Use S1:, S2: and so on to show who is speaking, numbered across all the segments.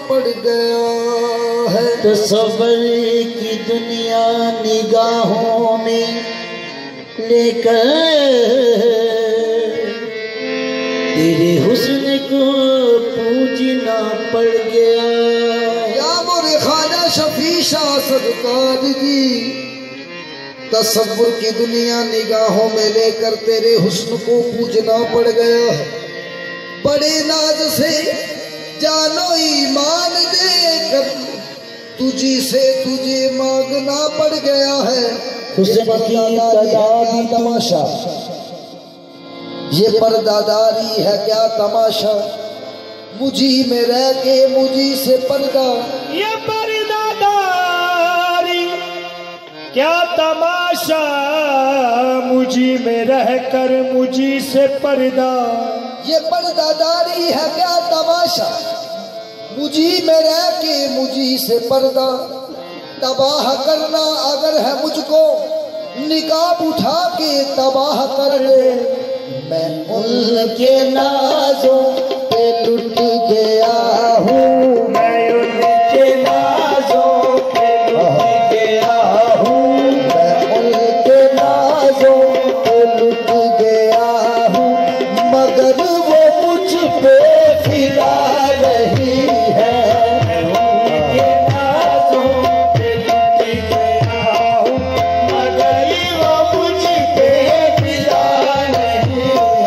S1: पड़ गया है।
S2: तसव्वुर की दुनिया निगाहों में लेकर तेरे हुस्न को पूजना पड़ गया।
S1: या मोरे ख्वाजा शफी शाह सरकार जी, तसव्वुर की दुनिया निगाहों में लेकर तेरे हुस्न को पूजना पड़ गया है। बड़े नाज से जानो ईमान देकर तुझी से तुझे मांगना पड़ गया है। ये तमाशा, ये पर्दादारी है क्या तमाशा, मुझी में रह के मुझी से पर्दा।
S3: ये पर्दादारी क्या तमाशा, मुझी में रहकर मुझी से पर्दा।
S1: ये पर्दादारी है क्या तमाशा, मुझी में रह के मुझी से पर्दा। तबाह करना अगर है मुझको निकाब उठा के तबाह कर ले।
S2: मैं उनके नाज़ों पे लुट गया हूँ, मैं उनके नाज़ों पे लुट गया हूँ, मैं उनके नाज़ों पे लुट गया हूँ, मगर वो मुझ पे फिदा नहीं है। मैं उनके नाज़ों पे लुट गया हूँ, मगर वो मुझ पे फिदा नहीं है।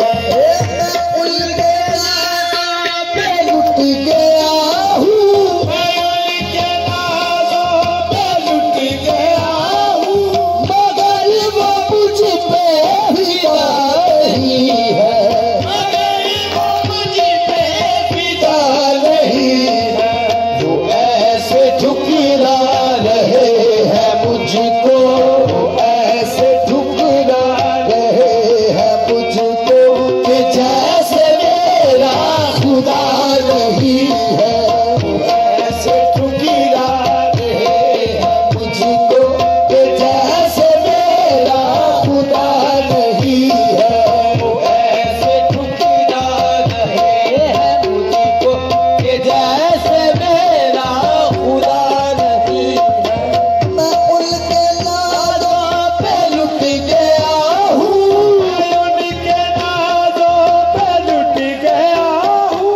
S1: उनके नाज़ों पे लुट गया हूँ,
S2: मैं उनके नाज़ों पे लुट गया हूँ, मगर वो मुझ पे फिदा नहीं है, मगर वो मुझ पे फिदा नहीं है। वो ऐसे ठुकरा रहे हैं मुझको, वो ऐसे ठुकरा रहे हैं मुझको कि जैसे मेरा खुदा नहीं है। वो ऐसे ठुकरा रहे हैं मुझको कि जैसे मेरा खुदा नहीं है। वो ऐसे ठुकरा रहे हैं मुझको कि जैसे मेरा खुदा नहीं है।
S1: मैं उनके नाज़ों
S2: पे लुट गया हूँ, मैं उनके नाज़ों पे लुट गया हूँ,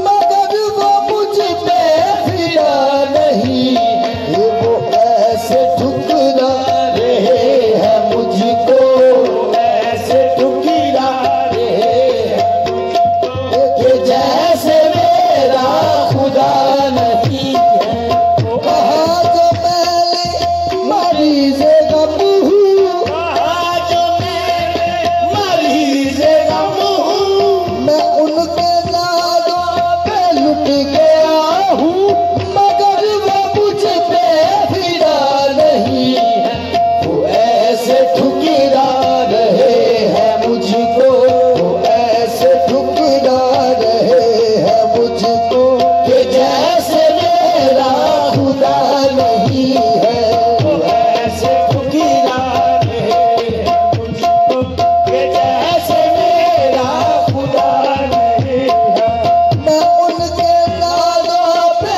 S2: मगर वो मुझ पे फिदा नहीं है। वो ऐसे ठुकरा रहे हैं मुझको, ऐसे ठुकरा रहे हैं मुझको कि जैसे मेरा खुदा नहीं है।
S1: कहा जो मैंने
S2: मरीज़ गम हूँ, कहा जो मैं मरीज़ गम हूँ,
S1: मैं उनके नाज़ों
S2: पे लुट गया हूँ, मगर वो मुझ पे फिदा नहीं है। वो ऐसे ठुकरा रहे हैं मुझको, वो ऐसे ठुकरा रहे हैं मुझको कि जैसे मेरा खुदा नहीं है। वो ऐसे ठुकरा रहे हैं मुझको कि जैसे मेरा खुदा नहीं है।
S1: मैं उनके नाज़ों
S2: पे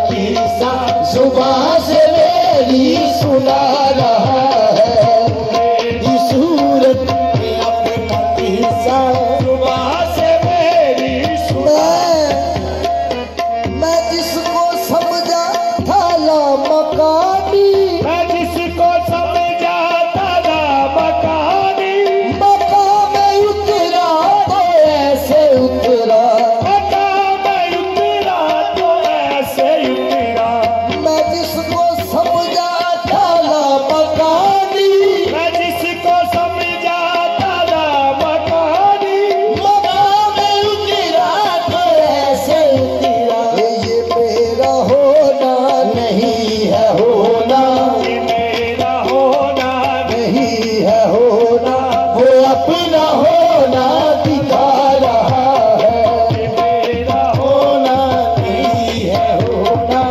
S2: किस्सा जुबान से मेरी सुना रहा है, मेरी सूरत में अपना किस्सा जुबान से मेरी सुना।
S1: मैं जिसको समझा था लामकानी,
S3: मैं जिसको समझा था लामकानी,
S1: मकाम उतरा तो ऐसे उतरा,
S3: मकाम उतरा तो ऐसे उतरा।
S1: मैं जिसको समझा था लामकानी,
S3: मैं जिसको समझा था लामकानी,
S2: मकाम उतरा तो ऐसे उतरा।
S1: ये मेरा होना
S2: नहीं है होना,
S3: ये मेरा होना
S2: नहीं है होना, वो अपना होना दिखा रहा है।
S3: ये मेरा
S2: होना नहीं है होना,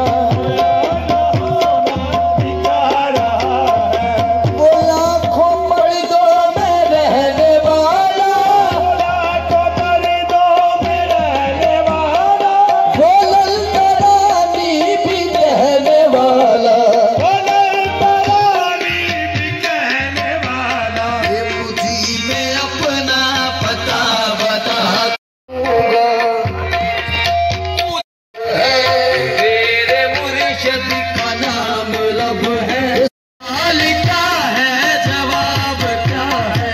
S3: दिखा रहा है।
S1: वो लाखों मर्दों में रहने वाला,
S3: लाखों मर्दों में रहने वाला,
S1: वो ललकारानी भी कहने वाला।
S3: ललकारानी भी कहने वाला।
S1: ये मुझी में अपना पता बता तेरे मुर्शिद का नाम रब है। सवाल क्या है जवाब क्या है,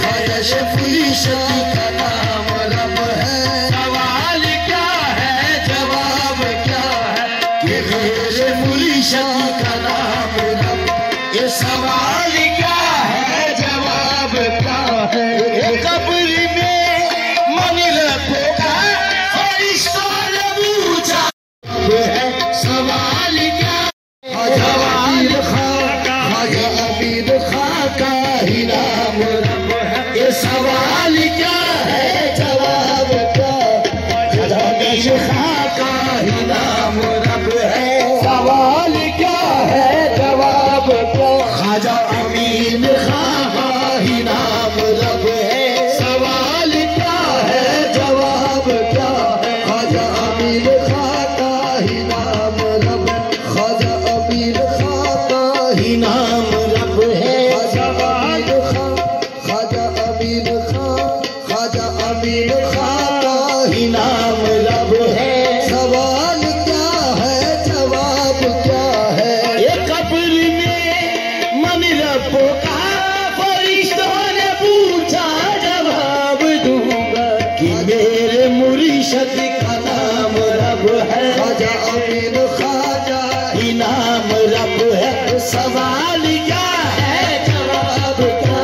S1: ख्वाहिश फरिश्त का नाम रब है। सवाल क्या है जवाब क्या है, कि ख्वाहिश फरिश्त का नाम रब। ये सवाल क्या है जवाब क्या है, कब्र में मंजिल होगा फरिश्तों ने पूछा है। सवाल क्या जवाब ख्वाजा अमीर खां का ही नाम रब है। ये सवाल क्या है जवाब क्या, ख्वाजा अमीर खां का ही नाम रब है। सवाल क्या है जवाब क्या, ख्वाजा अमीर खां का ही नाम रब है। सवाल क्या है जवाब क्या, ख्वाजा अमीर खां का ही नाम रब, ख्वाजा अमीर खां का ही नाम रब है। ख्वाजा अमीर खां, ख्वाजा अमीर खां का ही नाम रब है। सवाल क्या है जवाब क्या है,
S2: ये कब्र में मंजिल होगा फरिश्तों ने पूछा, जवाब दूंगा कि मेरे मुर्शिद का नाम रब है।
S1: ख्वाजा अमीर ख्वाजा
S2: ही नाम रब है। सवाल क्या है जवाब क्या,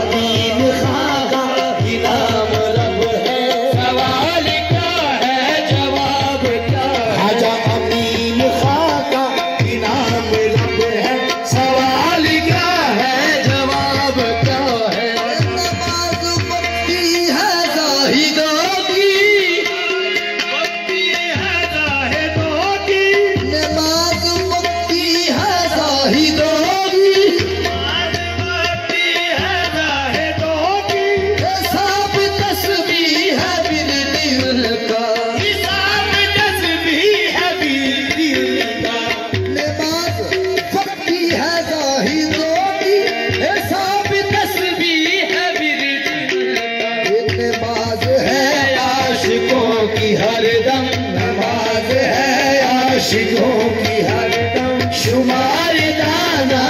S2: अमीन खां का ही नाम रब है। सवाल क्या है जवाब क्या, ख्वाजा अमीन खां का ही नाम रब है। सवाल क्या है जवाब क्या है,
S1: नमाज पढ़ती है जाहिदों की,
S3: भक्ति है जाहिदों की,
S1: नमाज पढ़ती है जाहिदों की।
S3: भक्ति है जाहिदों की।
S1: हिसाब तस्बीह है बिरदिल का,
S3: हिसाब तस्बीह है बिरदिल का।
S1: नमाज पढ़ती है जाहिदों की, हिसाब तस्बीह है बिरदिल का। ये नमाज है
S2: आशिकों की हरदम, नमाज है आशिकों की हरदम, शुमार दाना